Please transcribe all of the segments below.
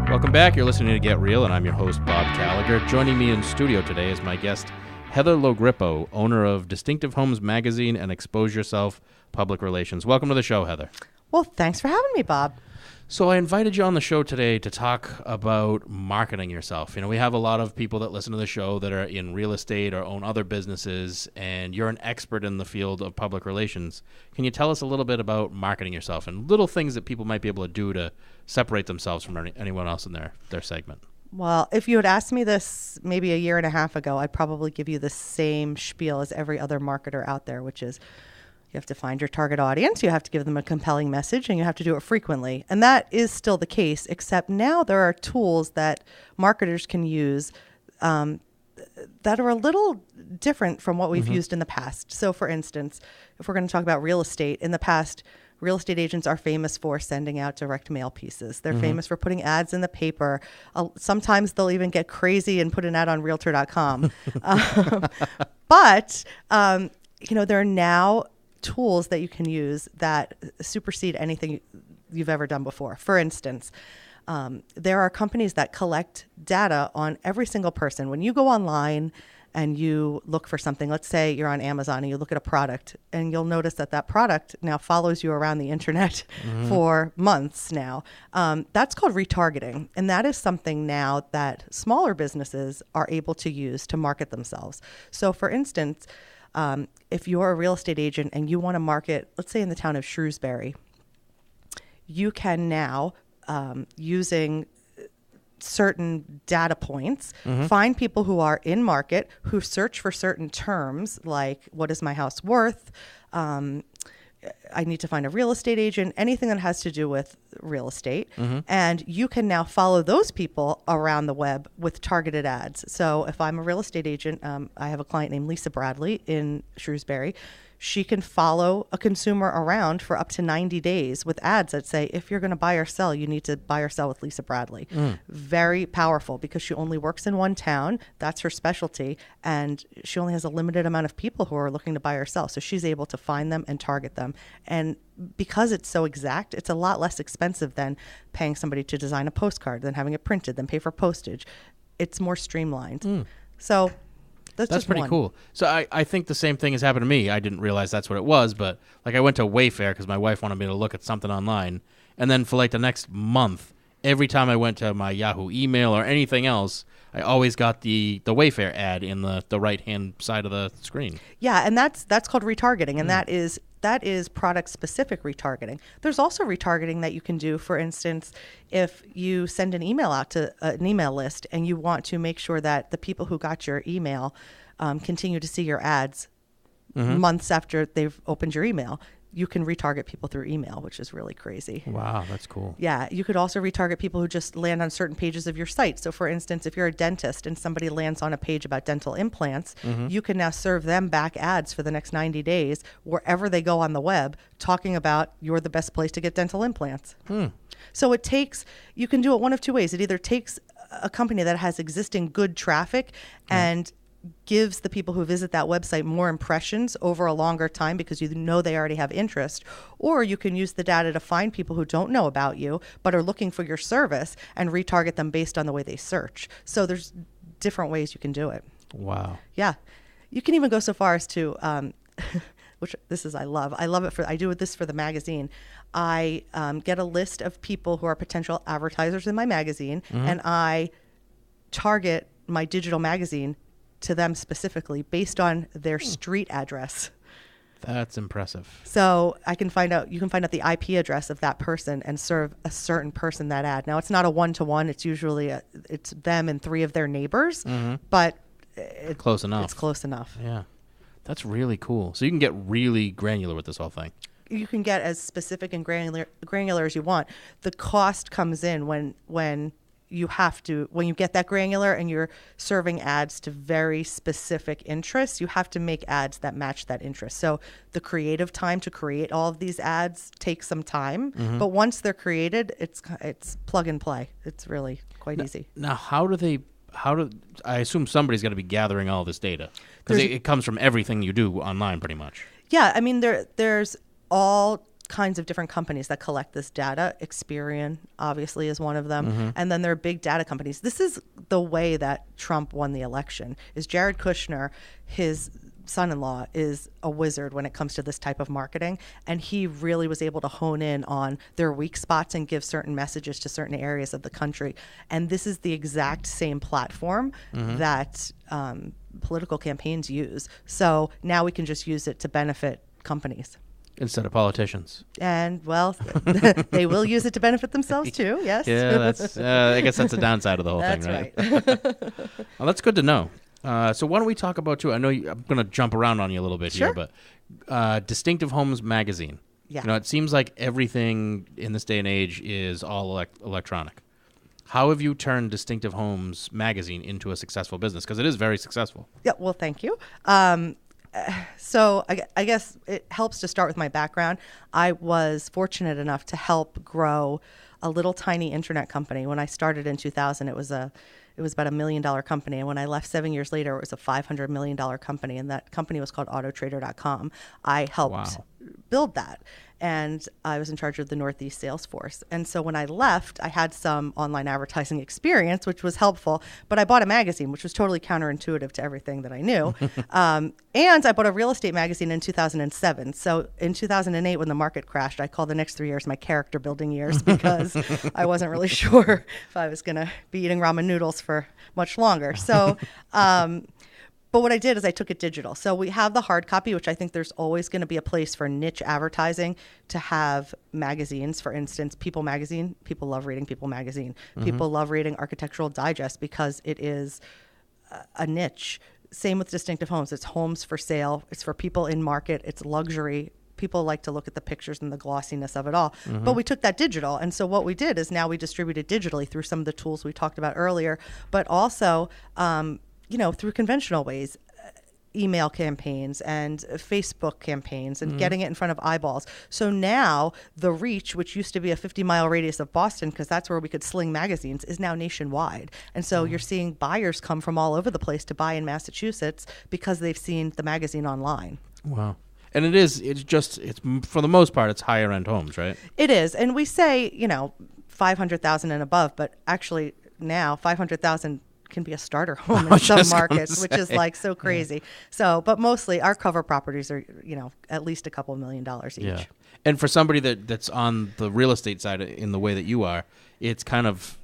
Welcome back. You're listening to Get Real, and I'm your host, Bob Gallagher. Joining me in studio today is my guest, Heather Logrippo, owner of Distinctive Homes Magazine and Expose Yourself Public Relations. Welcome to the show, Heather. Well, thanks for having me, Bob. So I invited you on the show today to talk about marketing yourself. You know, we have a lot of people that listen to the show that are in real estate or own other businesses, and you're an expert in the field of public relations. Can you tell us a little bit about marketing yourself and little things that people might be able to do to separate themselves from anyone else in their segment? Well, if you had asked me this maybe a year and a half ago, I'd probably give you the same spiel as every other marketer out there, which is you have to find your target audience, you have to give them a compelling message, and you have to do it frequently. And that is still the case, except now there are tools that marketers can use that are a little different from what we've used in the past. So, for instance, if we're going to talk about real estate, in the past, real estate agents are famous for sending out direct mail pieces. They're famous for putting ads in the paper. Sometimes they'll even get crazy and put an ad on Realtor.com. But there are now tools that you can use that supersede anything you've ever done before. For instance, there are companies that collect data on every single person. When you go online and you look for something, let's say you're on Amazon and you look at a product, and you'll notice that product now follows you around the internet for months now. That's called retargeting. And that is something now that smaller businesses are able to use to market themselves. So for instance, if you're a real estate agent and you want to market, let's say in the town of Shrewsbury, you can now, using certain data points, find people who are in market, who search for certain terms like, what is my house worth? I need to find a real estate agent, anything that has to do with real estate. And you can now follow those people around the web with targeted ads. So if I'm a real estate agent, I have a client named Lisa Bradley in Shrewsbury. She can follow a consumer around for up to 90 days with ads that say, if you're going to buy or sell, you need to buy or sell with Lisa Bradley. Very powerful because she only works in one town. That's her specialty. And she only has a limited amount of people who are looking to buy or sell. So she's able to find them and target them. And because it's so exact, it's a lot less expensive than paying somebody to design a postcard, than having it printed, than pay for postage. It's more streamlined. So That's pretty cool. So I think the same thing has happened to me. I didn't realize that's what it was, but like I went to Wayfair because my wife wanted me to look at something online. And then for like the next month, every time I went to my Yahoo email or anything else, I always got the Wayfair ad in the right-hand side of the screen. Yeah, and that's called retargeting, and that is product-specific retargeting. There's also retargeting that you can do. For instance, if you send an email out to an email list and you want to make sure that the people who got your email continue to see your ads months after they've opened your email, you can retarget people through email, which is really crazy. Wow, that's cool. Yeah, you could also retarget people who just land on certain pages of your site. So for instance, if you're a dentist and somebody lands on a page about dental implants, you can now serve them back ads for the next 90 days wherever they go on the web, talking about you're the best place to get dental implants. So you can do it one of two ways. It either takes a company that has existing good traffic and gives the people who visit that website more impressions over a longer time because you know they already have interest, or you can use the data to find people who don't know about you but are looking for your service and retarget them based on the way they search. So there's different ways you can do it. Wow. Yeah. You can even go so far as to, which I love it I do this for the magazine. I get a list of people who are potential advertisers in my magazine, and I target my digital magazine to them specifically based on their street address. That's impressive. So you can find out the IP address of that person and serve a certain person that ad. Now it's not a one-to-one. It's usually it's them and 3 of their neighbors, but it's close enough. It's close enough. Yeah. That's really cool. So you can get really granular with this whole thing. You can get as specific and granular as you want. The cost comes in when you get that granular and you're serving ads to very specific interests, you have to make ads that match that interest. So the creative time to create all of these ads takes some time, but once they're created, it's plug and play. It's really quite easy. Now, how do I assume somebody's got to be gathering all this data because it comes from everything you do online pretty much. Yeah, I mean, there's all kinds of different companies that collect this data. Experian obviously is one of them. And then there are big data companies. This is the way that Trump won the election. Is Jared Kushner, his son-in-law, is a wizard when it comes to this type of marketing, and he really was able to hone in on their weak spots and give certain messages to certain areas of the country. And this is the exact same platform that political campaigns use. So now we can just use it to benefit companies instead of politicians. And well, they will use it to benefit themselves too. Yes. Yeah, that's. I guess that's the downside of the whole thing, right? That's right. Well, that's good to know. So why don't we talk about, too, I know I'm going to jump around on you a little bit Sure. here, but Distinctive Homes Magazine. Yeah. You know, it seems like everything in this day and age is all electronic. How have you turned Distinctive Homes Magazine into a successful business? Because it is very successful. Yeah, well, thank you. So I guess it helps to start with my background. I was fortunate enough to help grow a little tiny internet company. When I started in 2000, it was about $1 million company. And when I left 7 years later, it was a $500 million company. And that company was called autotrader.com. I helped build that. And I was in charge of the Northeast sales force. And so when I left, I had some online advertising experience, which was helpful. But I bought a magazine, which was totally counterintuitive to everything that I knew. And I bought a real estate magazine in 2007. So in 2008, when the market crashed, I called the next 3 years my character building years because I wasn't really sure if I was going to be eating ramen noodles for much longer. So, but what I did is I took it digital. So we have the hard copy, which I think there's always going to be a place for niche advertising to have magazines. For instance, People Magazine. People love reading People Magazine. People love reading Architectural Digest because it is a niche. Same with Distinctive Homes. It's homes for sale. It's for people in market. It's luxury. People like to look at the pictures and the glossiness of it all. But we took that digital. And so what we did is now we distribute it digitally through some of the tools we talked about earlier, but also through conventional ways, email campaigns and Facebook campaigns and getting it in front of eyeballs. So now the reach, which used to be a 50-mile radius of Boston, because that's where we could sling magazines, is now nationwide. And so you're seeing buyers come from all over the place to buy in Massachusetts because they've seen the magazine online. Wow. And it's for the most part, it's higher end homes, right? It is. And we say, 500,000 and above, but actually now 500,000 can be a starter home in some markets, which is like so crazy. Yeah. So, but mostly our cover properties are, at least a couple $1 million each. Yeah. And for somebody that's on the real estate side in the way that you are, it's kind of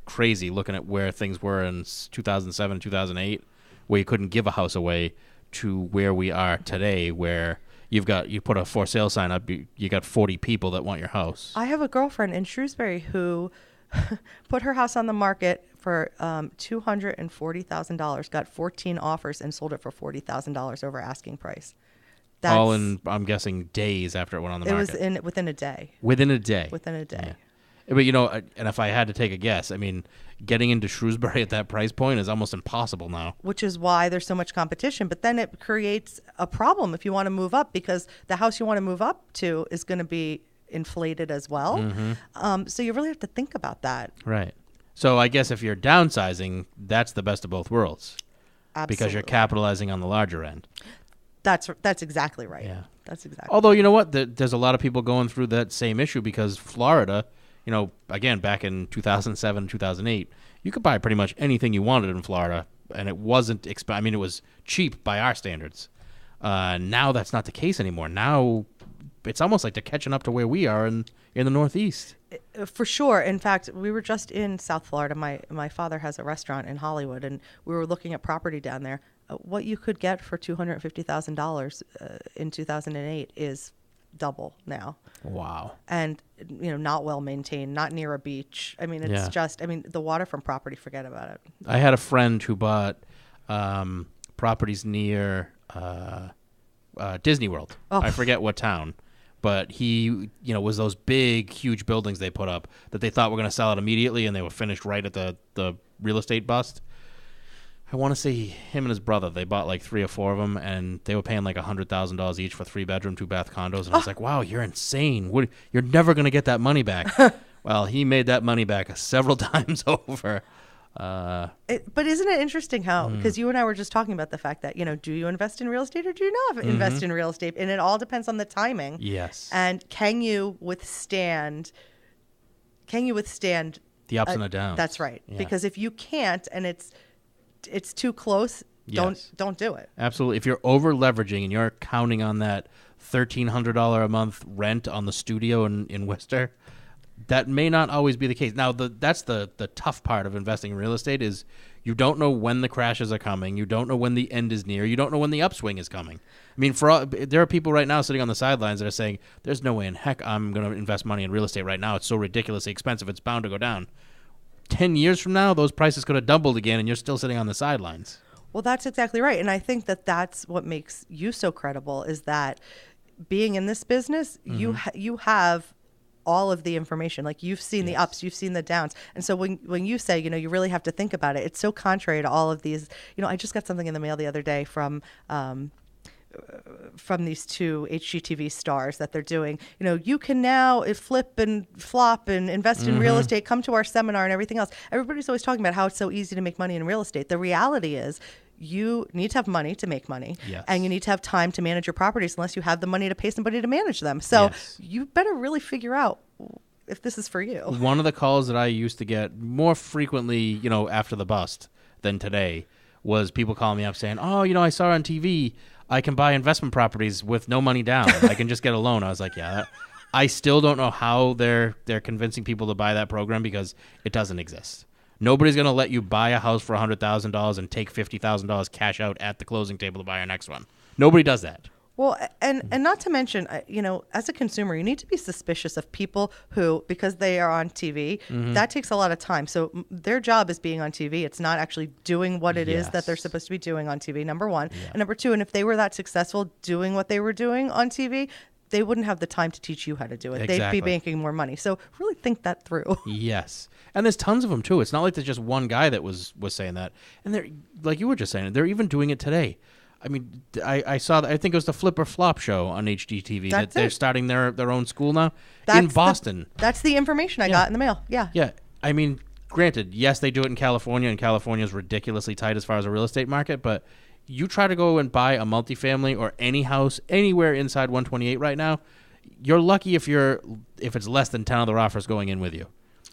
crazy looking at where things were in 2007, 2008, where you couldn't give a house away, to where we are today, where you put a for sale sign up, you got 40 people that want your house. I have a girlfriend in Shrewsbury who put her house on the market for $240,000, got 14 offers, and sold it for $40,000 over asking price. That's, all in, I'm guessing, days after it went on the market. It was within a day. Within a day. Yeah. But, and if I had to take a guess, I mean, getting into Shrewsbury at that price point is almost impossible now. Which is why there's so much competition. But then it creates a problem if you want to move up, because the house you want to move up to is going to be inflated as well. So you really have to think about that. Right. So I guess if you're downsizing, that's the best of both worlds. Absolutely. Because you're capitalizing on the larger end. That's exactly right. Yeah. That's exactly. Although, you know what? There's a lot of people going through that same issue, because Florida, again, back in 2007, 2008, you could buy pretty much anything you wanted in Florida, and it wasn't it was cheap by our standards. Now that's not the case anymore. Now it's almost like they're catching up to where we are in the Northeast. For sure. In fact, we were just in South Florida. My father has a restaurant in Hollywood, and we were looking at property down there. What you could get for $250,000 in 2008 is double now. Wow. And not well maintained, not near a beach. I mean, it's just the waterfront property, forget about it. I had a friend who bought properties near Disney World. I forget what town, but he was those big, huge buildings they put up that they thought were going to sell it immediately, and they were finished right at the real estate bust. I want to say him and his brother, they bought like 3 or 4 of them, and they were paying like $100,000 each for 3-bedroom, 2-bath condos. And I was like, wow, you're insane. You're never going to get that money back. Well, he made that money back several times over. But isn't it interesting how, because you and I were just talking about the fact that, do you invest in real estate or do you not invest in real estate? And it all depends on the timing. Yes. And can you withstand The ups and the downs. That's right. Yeah. Because if you can't and it's too close, Yes. don't do it. Absolutely. If you're over leveraging and you're counting on that $1,300 a month rent on the studio in Worcester, that may not always be the case. Now, that's the tough part of investing in real estate is you don't know when the crashes are coming. You don't know when the end is near. You don't know when the upswing is coming. I mean, there are people right now sitting on the sidelines that are saying, there's no way in heck I'm going to invest money in real estate right now. It's so ridiculously expensive. It's bound to go down. 10 years from now, those prices could have doubled again, and you're still sitting on the sidelines. Well, that's exactly right. And I think that's what makes you so credible is that being in this business, you have all of the information. Like you've seen the ups, you've seen the downs. And so when you say, you really have to think about it, it's so contrary to all of these. I just got something in the mail the other day from these two HGTV stars that they're doing, you can now flip and flop and invest in real estate, come to our seminar and everything else. Everybody's always talking about how it's so easy to make money in real estate. The reality is you need to have money to make money, and you need to have time to manage your properties unless you have the money to pay somebody to manage them. So you better really figure out if this is for you. One of the calls that I used to get more frequently, after the bust than today was people calling me up saying, oh, I saw on TV I can buy investment properties with no money down. I can just get a loan. I was like, I still don't know how they're convincing people to buy that program because it doesn't exist. Nobody's going to let you buy a house for $100,000 and take $50,000 cash out at the closing table to buy your next one. Nobody does that. Well, and not to mention, as a consumer, you need to be suspicious of people who, because they are on TV, that takes a lot of time. So their job is being on TV. It's not actually doing what it is that they're supposed to be doing on TV, number one. Yeah. And number two, and if they were that successful doing what they were doing on TV, they wouldn't have the time to teach you how to do it. Exactly. They'd be making more money. So really think that through. Yes. And there's tons of them, too. It's not like there's just one guy that was saying that. And they're, like you were just saying, they're even doing it today. I mean, I saw that. I think it was the Flip or Flop show on HGTV that they're starting their own school now in Boston. That's the information I got in the mail. Yeah. Yeah. I mean, granted, yes, they do it in California, and California is ridiculously tight as far as a real estate market. But you try to go and buy a multifamily or any house anywhere inside 128 right now, you're lucky if it's less than 10 other offers going in with you.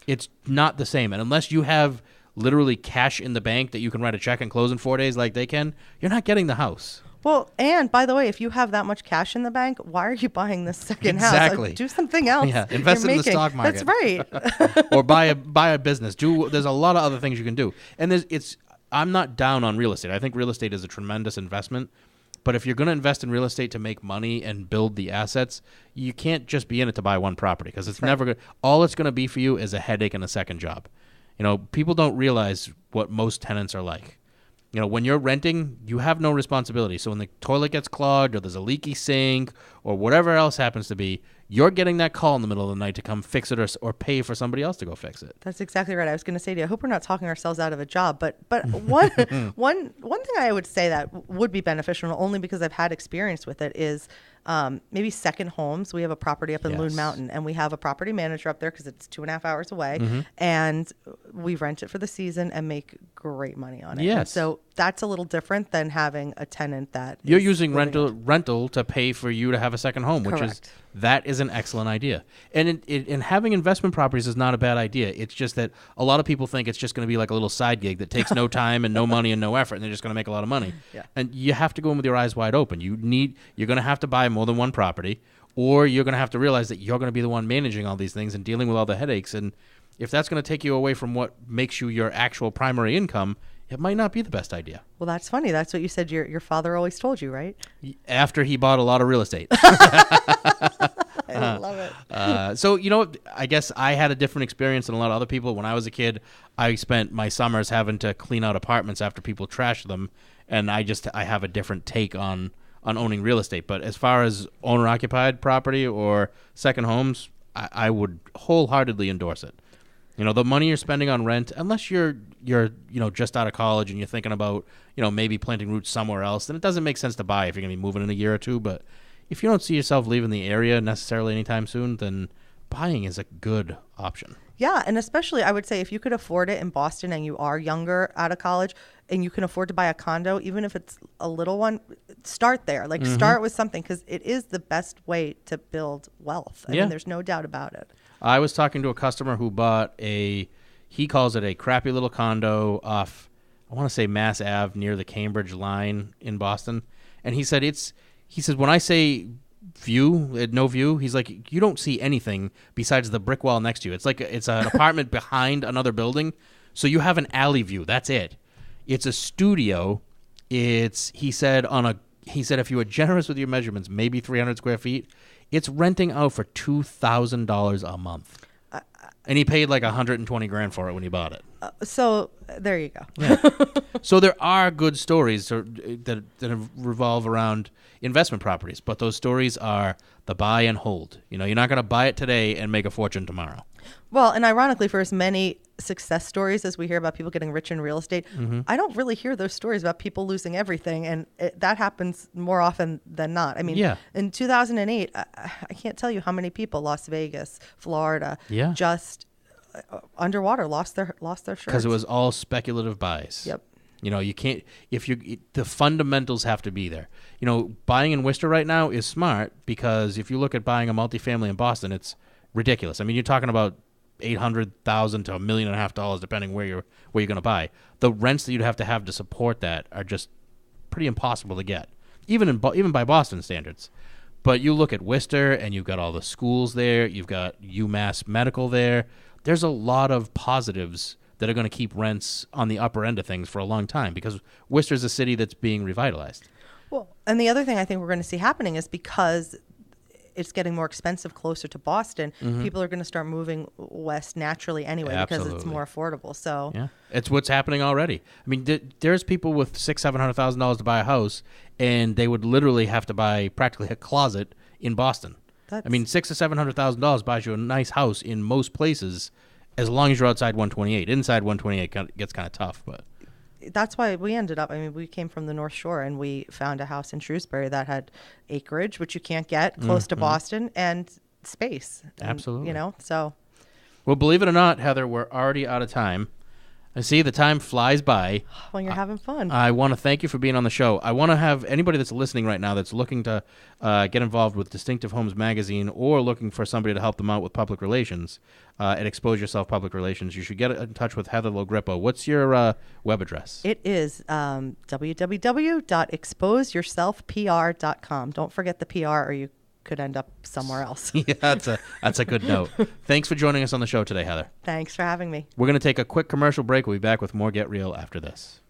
It's not the same, and unless you have literally cash in the bank that you can write a check and close in 4 days like they can, you're not getting the house. Well, and by the way, if you have that much cash in the bank, why are you buying this second house? Exactly. Do something else. Yeah, invest in the stock market. That's right. Or buy a business. There's a lot of other things you can do. And I'm not down on real estate. I think real estate is a tremendous investment. But if you're going to invest in real estate to make money and build the assets, you can't just be in it to buy one property because it's never good. All it's going to be for you is a headache and a second job. People don't realize what most tenants are like. When you're renting, you have no responsibility. So when the toilet gets clogged or there's a leaky sink or whatever else happens to be, you're getting that call in the middle of the night to come fix it or pay for somebody else to go fix it. That's exactly right. I was going to say to you, I hope we're not talking ourselves out of a job. But one thing I would say that would be beneficial, only because I've had experience with it, is maybe second homes. We have a property up in Loon Mountain, and we have a property manager up there because it's 2.5 hours away, and we rent it for the season and make great money on it. Yes. And so that's a little different than having a tenant that you're using rental to pay for you to have a second home, which that is an excellent idea. And having investment properties is not a bad idea. It's just that a lot of people think it's just going to be like a little side gig that takes no time and no money and no effort, and they're just going to make a lot of money. Yeah. And you have to go in with your eyes wide open. You're going to have to buy more than one property, or you're going to have to realize that you're going to be the one managing all these things and dealing with all the headaches. And if that's going to take you away from what makes you your actual primary income, it might not be the best idea. Well, that's funny. That's what you said your father always told you, right? After he bought a lot of real estate. I love it. So, I guess I had a different experience than a lot of other people. When I was a kid, I spent my summers having to clean out apartments after people trashed them, and I have a different take on owning real estate. But as far as owner-occupied property or second homes, I would wholeheartedly endorse it. The money you're spending on rent, unless you're just out of college and you're thinking about, maybe planting roots somewhere else, then it doesn't make sense to buy if you're going to be moving in a year or two. But if you don't see yourself leaving the area necessarily anytime soon, then buying is a good option. Yeah, and especially I would say if you could afford it in Boston and you are younger out of college and you can afford to buy a condo, even if it's a little one, start there. Like start with something because it is the best way to build wealth. I mean, there's no doubt about it. I was talking to a customer who bought he calls it a crappy little condo off, I want to say Mass Ave near the Cambridge line in Boston. And he said when I say no view, he's like, you don't see anything besides the brick wall next to you. It's like it's an apartment behind another building, so you have an alley view. That's it. It's a studio. He said if you were generous with your measurements, maybe 300 square feet, it's renting out for $2,000 a month. And he paid like $120,000 for it when he bought it. So there you go. Yeah. So there are good stories that revolve around investment properties, but those stories are the buy and hold. You know, you're not going to buy it today and make a fortune tomorrow. Well, and ironically, for as many success stories as we hear about people getting rich in real estate, I don't really hear those stories about people losing everything, and that happens more often than not. I mean, in 2008, I can't tell you how many people, Las Vegas, Florida, just underwater, lost their shirts. Because it was all speculative buys. Yep. You know, you can't, the fundamentals have to be there. You know, buying in Worcester right now is smart because if you look at buying a multifamily in Boston, it's ridiculous. I mean, you're talking about $800,000 to $1.5 million, depending where you're going to buy. The rents that you'd have to support that are just pretty impossible to get, even by Boston standards. But you look at Worcester, and you've got all the schools there. You've got UMass Medical there. There's a lot of positives that are going to keep rents on the upper end of things for a long time because Worcester's a city that's being revitalized. Well, and the other thing I think we're going to see happening is because it's getting more expensive closer to Boston, people are going to start moving west naturally anyway because it's more affordable. So yeah, it's what's happening already. I mean, there's people with $600,000-$700,000 to buy a house, and they would literally have to buy practically a closet in Boston. I mean, $600,000 to $700,000 buys you a nice house in most places, as long as you're outside 128. Inside 128 gets kind of tough, but that's why we ended up, I mean, we came from the North Shore and we found a house in Shrewsbury that had acreage, which you can't get close to Boston, and space. Absolutely. You know, so. Well, believe it or not, Heather, we're already out of time. I see the time flies by. When you're having fun. I want to thank you for being on the show. I want to have anybody that's listening right now that's looking to get involved with Distinctive Homes Magazine or looking for somebody to help them out with public relations at Expose Yourself Public Relations, you should get in touch with Heather Logrippo. What's your web address? It is www.exposeyourselfpr.com. Don't forget the PR or you could end up somewhere else. Yeah, that's a good note. Thanks for joining us on the show today, Heather. Thanks for having me. We're going to take a quick commercial break. We'll be back with more Get Real after this.